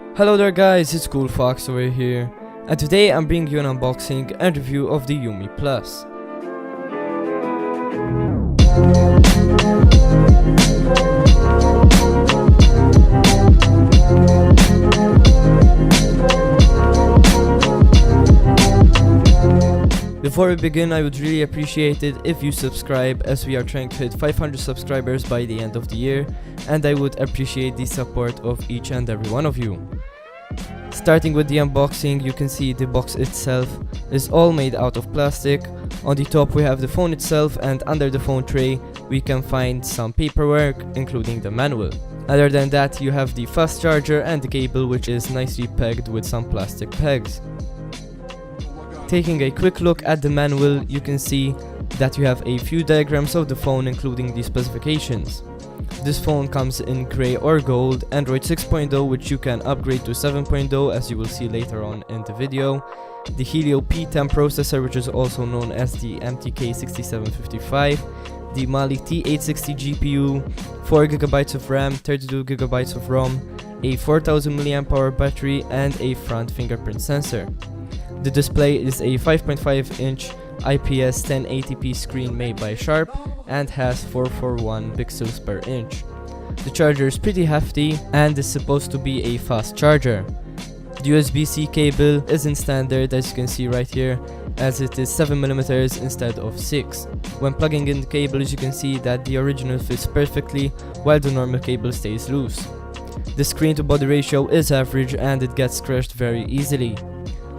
Hello there guys, it's CoolFox over here, and today I'm bringing you an unboxing and review of the Umi Plus. Before we begin, I would really appreciate it if you subscribe, as we are trying to hit 500 subscribers by the end of the year, and I would appreciate the support of each and every one of you. Starting with the unboxing, you can see the box itself is all made out of plastic. On the top we have the phone itself, and under the phone tray we can find some paperwork including the manual. Other than that, you have the fast charger and the cable, which is nicely pegged with some plastic pegs. Taking a quick look at the manual, you can see that you have a few diagrams of the phone including the specifications. This phone comes in grey or gold, Android 6.0, which you can upgrade to 7.0 as you will see later on in the video. The Helio P10 processor, which is also known as the MTK6755. The Mali T860 GPU, 4GB of RAM, 32GB of ROM, a 4000 mAh battery, and a front fingerprint sensor. The display is a 5.5-inch IPS 1080p screen made by Sharp and has 441 pixels per inch. The charger is pretty hefty and is supposed to be a fast charger. The USB-C cable isn't standard, as you can see right here, as it is 7mm instead of 6. When plugging in the cable, you can see that the original fits perfectly while the normal cable stays loose. The screen to body ratio is average and it gets scratched very easily.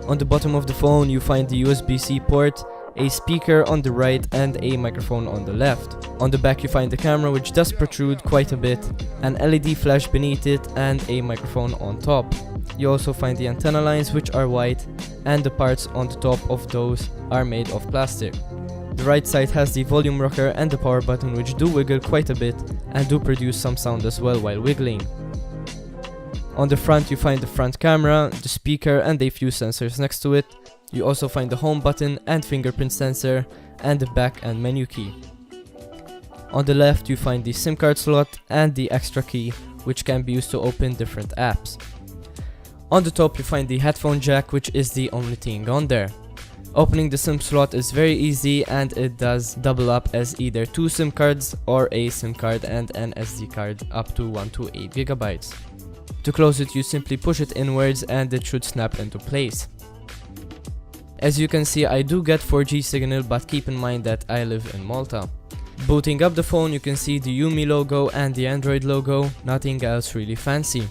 On the bottom of the phone you find the USB-C port, a speaker on the right and a microphone on the left. On the back you find the camera, which does protrude quite a bit, an LED flash beneath it, and a microphone on top. You also find the antenna lines, which are white, and the parts on the top of those are made of plastic. The right side has the volume rocker and the power button, which do wiggle quite a bit and do produce some sound as well while wiggling. On the front you find the front camera, the speaker, and a few sensors next to it. You also find the home button and fingerprint sensor, and the back and menu key. On the left you find the SIM card slot and the extra key, which can be used to open different apps. On the top you find the headphone jack, which is the only thing on there. Opening the SIM slot is very easy, and it does double up as either 2 SIM cards or a SIM card and an SD card up to 128GB. To close it, you simply push it inwards and it should snap into place. As you can see, I do get 4G signal, but keep in mind that I live in Malta. Booting up the phone, you can see the Umi logo and the Android logo, nothing else really fancy.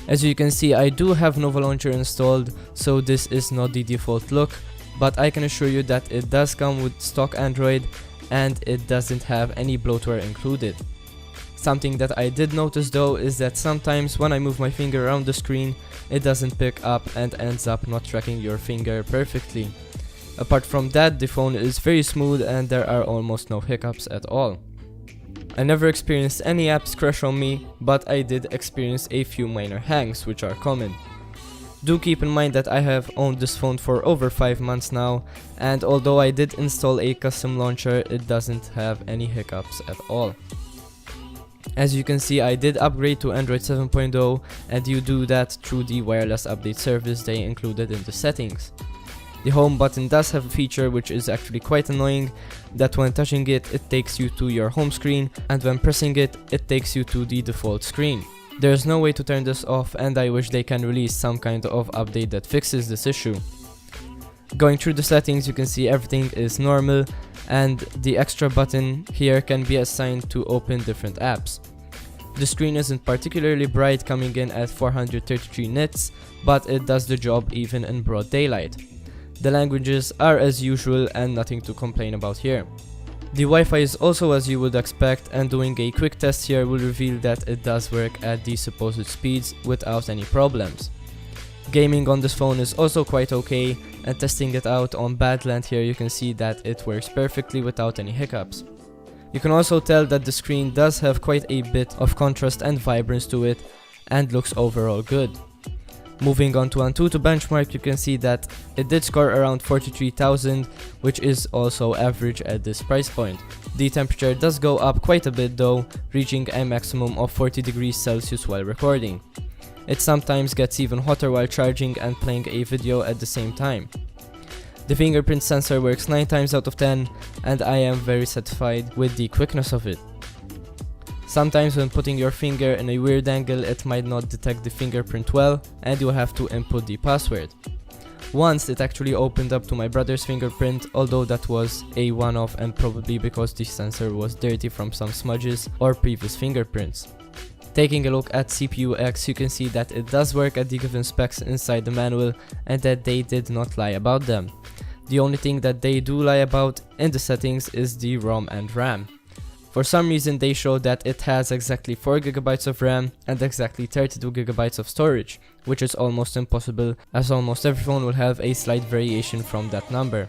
As you can see, I do have Nova Launcher installed, so this is not the default look, but I can assure you that it does come with stock Android and it doesn't have any bloatware included. Something that I did notice though is that sometimes when I move my finger around the screen, it doesn't pick up and ends up not tracking your finger perfectly. Apart from that, the phone is very smooth and there are almost no hiccups at all. I never experienced any apps crash on me, but I did experience a few minor hangs, which are common. Do keep in mind that I have owned this phone for over 5 months now, and although I did install a custom launcher, it doesn't have any hiccups at all. As you can see, I did upgrade to Android 7.0, and you do that through the wireless update service they included in the settings. The home button does have a feature which is actually quite annoying, that when touching it, it takes you to your home screen, and when pressing it, it takes you to the default screen. There is no way to turn this off, and I wish they can release some kind of update that fixes this issue. Going through the settings, you can see everything is normal, and the extra button here can be assigned to open different apps. The screen isn't particularly bright, coming in at 433 nits, but it does the job even in broad daylight. The languages are as usual and nothing to complain about here. The Wi-Fi is also as you would expect, and doing a quick test here will reveal that it does work at the supposed speeds without any problems. Gaming on this phone is also quite okay, and testing it out on Badland here you can see that it works perfectly without any hiccups. You can also tell that the screen does have quite a bit of contrast and vibrance to it and looks overall good. Moving on to Antutu benchmark, you can see that it did score around 43,000, which is also average at this price point. The temperature does go up quite a bit though, reaching a maximum of 40 degrees Celsius while recording. It sometimes gets even hotter while charging and playing a video at the same time. The fingerprint sensor works 9 times out of 10 and I am very satisfied with the quickness of it. Sometimes when putting your finger in a weird angle it might not detect the fingerprint well and you will have to input the password. Once it actually opened up to my brother's fingerprint, although that was a one-off and probably because the sensor was dirty from some smudges or previous fingerprints. Taking a look at CPU X, you can see that it does work at the given specs inside the manual and that they did not lie about them. The only thing that they do lie about in the settings is the ROM and RAM. For some reason they show that it has exactly 4GB of RAM and exactly 32GB of storage, which is almost impossible as almost every phone will have a slight variation from that number.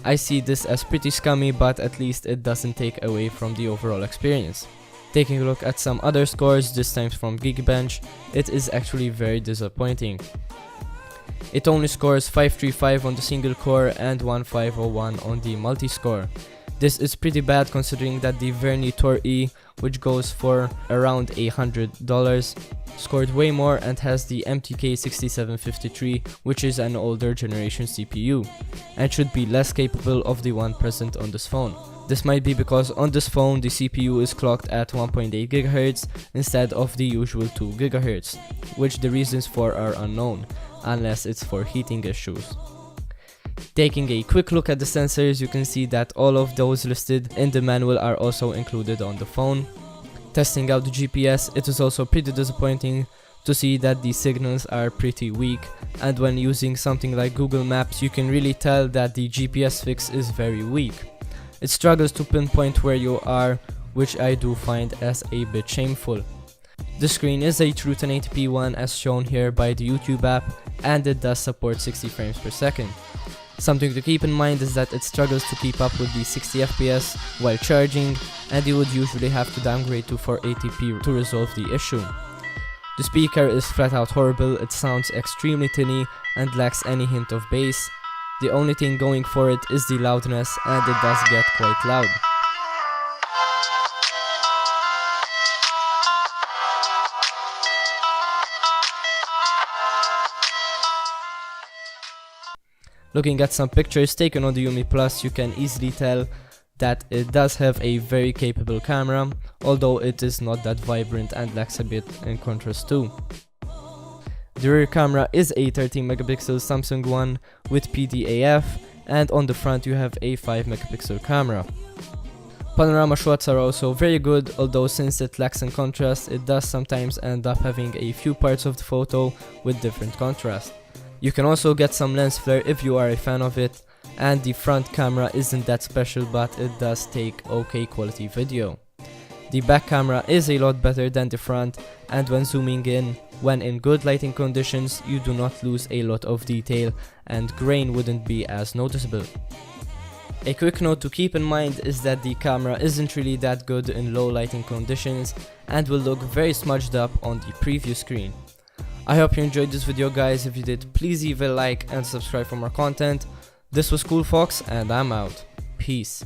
I see this as pretty scummy, but at least it doesn't take away from the overall experience. Taking a look at some other scores, this time from Geekbench, it is actually very disappointing. It only scores 535 on the single core and 1501 on the multi-score. This is pretty bad considering that the Verni Tor E, which goes for around $100, scored way more and has the MTK 6753, which is an older generation CPU, and should be less capable of the one present on this phone. This might be because on this phone the CPU is clocked at 1.8 GHz instead of the usual 2 GHz, which the reasons for are unknown, unless it's for heating issues. Taking a quick look at the sensors, you can see that all of those listed in the manual are also included on the phone. Testing out the GPS, it is also pretty disappointing to see that the signals are pretty weak, and when using something like Google Maps you can really tell that the GPS fix is very weak. It struggles to pinpoint where you are, which I do find as a bit shameful. The screen is a true 1080p one as shown here by the YouTube app, and it does support 60 frames per second. Something to keep in mind is that it struggles to keep up with the 60 FPS while charging, and you would usually have to downgrade to 480p to resolve the issue. The speaker is flat out horrible, it sounds extremely tinny and lacks any hint of bass. The only thing going for it is the loudness, and it does get quite loud. Looking at some pictures taken on the Umi Plus, you can easily tell that it does have a very capable camera, although it is not that vibrant and lacks a bit in contrast too. The rear camera is a 13 megapixel Samsung one with PDAF, and on the front you have a 5 megapixel camera. Panorama shots are also very good, although since it lacks in contrast, it does sometimes end up having a few parts of the photo with different contrast. You can also get some lens flare if you are a fan of it, and the front camera isn't that special, but it does take okay quality video. The back camera is a lot better than the front, and when zooming in, when in good lighting conditions, you do not lose a lot of detail and grain wouldn't be as noticeable. A quick note to keep in mind is that the camera isn't really that good in low lighting conditions and will look very smudged up on the preview screen. I hope you enjoyed this video, guys. If you did, please leave a like and subscribe for more content. This was CoolFox and I'm out. Peace.